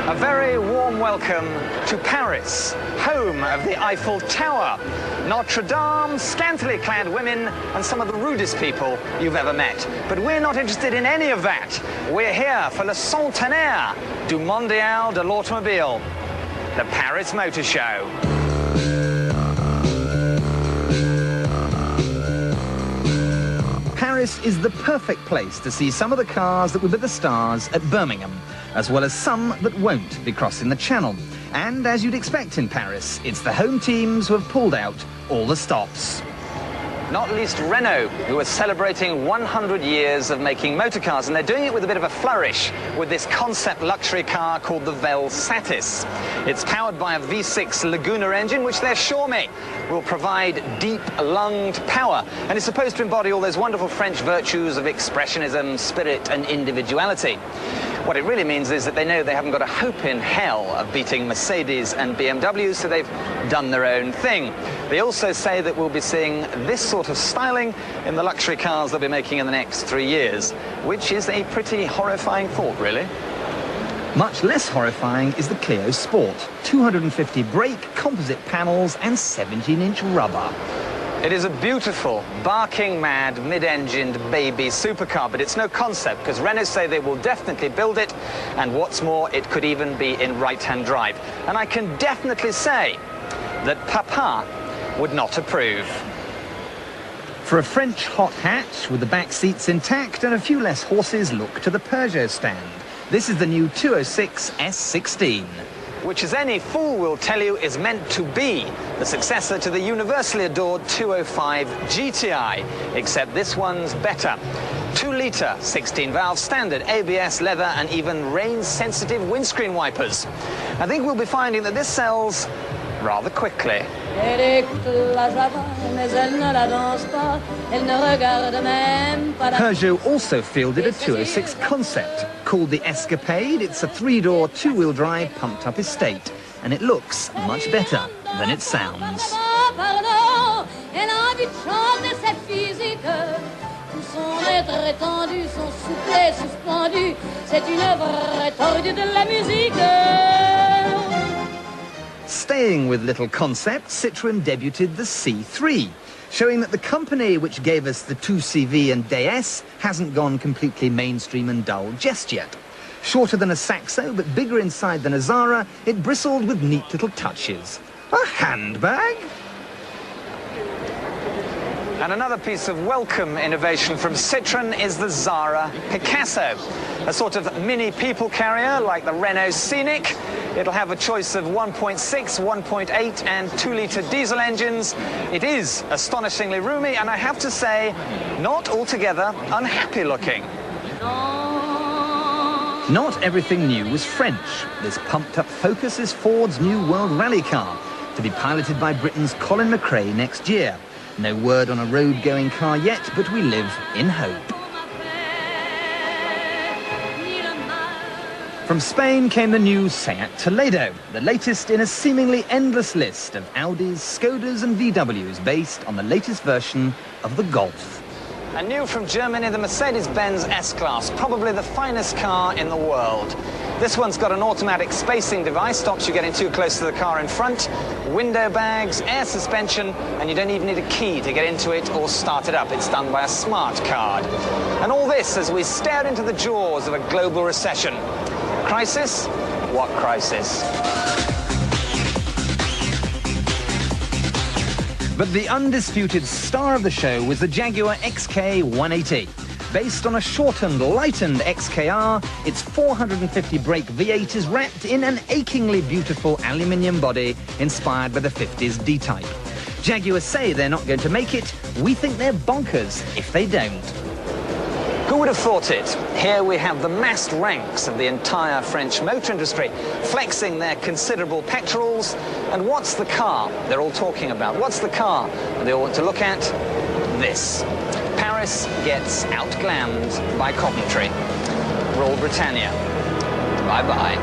A very warm welcome to Paris, home of the Eiffel Tower, Notre Dame, scantily clad women, and some of the rudest people you've ever met. But we're not interested in any of that. We're here for le centenaire du Mondial de l'Automobile, the Paris Motor Show. Paris is the perfect place to see some of the cars that will be the stars at Birmingham, as well as some that won't be crossing the Channel. And as you'd expect in Paris, it's the home teams who have pulled out all the stops. Not least Renault, who are celebrating 100 years of making motor cars, and they're doing it with a bit of a flourish with this concept luxury car called the Velsatis. It's powered by a V6 Laguna engine, which they assure me will provide deep-lunged power, and it's supposed to embody all those wonderful French virtues of expressionism, spirit and individuality. What it really means is that they know they haven't got a hope in hell of beating Mercedes and BMW, so they've done their own thing. They also say that we'll be seeing this sort of styling in the luxury cars they'll be making in the next 3 years, which is a pretty horrifying thought, really. Much less horrifying is the Clio Sport. 250 brake, composite panels and 17-inch rubber. It is a beautiful, barking mad, mid-engined baby supercar, but it's no concept because Renault say they will definitely build it, and what's more, it could even be in right-hand drive. And I can definitely say that Papa would not approve. For a French hot hatch with the back seats intact and a few less horses, look to the Peugeot stand. This is the new 206 S16. Which, as any fool will tell you, is meant to be the successor to the universally adored 205 GTI, except this one's better. 2-litre, 16-valve standard, ABS, leather, and even rain-sensitive windscreen wipers. I think we'll be finding that this sells rather quickly. Peugeot also fielded a 206 concept called the Escapade. It's a 3-door, 2-wheel drive pumped-up estate, and it looks much better than it sounds. Staying with little concepts, Citroën debuted the C3, showing that the company which gave us the 2CV and DS hasn't gone completely mainstream and dull just yet. Shorter than a Saxo, but bigger inside than a Zara, it bristled with neat little touches. A handbag? And another piece of welcome innovation from Citroën is the Zara Picasso, a sort of mini people carrier like the Renault Scenic. It'll have a choice of 1.6, 1.8 and 2-litre diesel engines. It is astonishingly roomy, and I have to say, not altogether unhappy looking. Not everything new was French. This pumped-up Focus is Ford's new World Rally car, to be piloted by Britain's Colin McRae next year. No word on a road-going car yet, but we live in hope. From Spain came the new Seat Toledo, the latest in a seemingly endless list of Audis, Skodas and VWs based on the latest version of the Golf. And new from Germany, the Mercedes-Benz S-Class, probably the finest car in the world. This one's got an automatic spacing device, stops you getting too close to the car in front, window bags, air suspension, and you don't even need a key to get into it or start it up. It's done by a smart card. And all this as we stare into the jaws of a global recession. Crisis? What crisis? But the undisputed star of the show was the Jaguar XK 180. Based on a shortened, lightened XKR, its 450 brake V8 is wrapped in an achingly beautiful aluminium body inspired by the 50s D-Type. Jaguars say they're not going to make it. We think they're bonkers if they don't. Who would have thought it? Here we have the massed ranks of the entire French motor industry flexing their considerable pectorals. And what's the car they're all talking about? What's the car they all want to look at? This. Paris gets outglammed by Coventry. Royal Britannia. Bye-bye.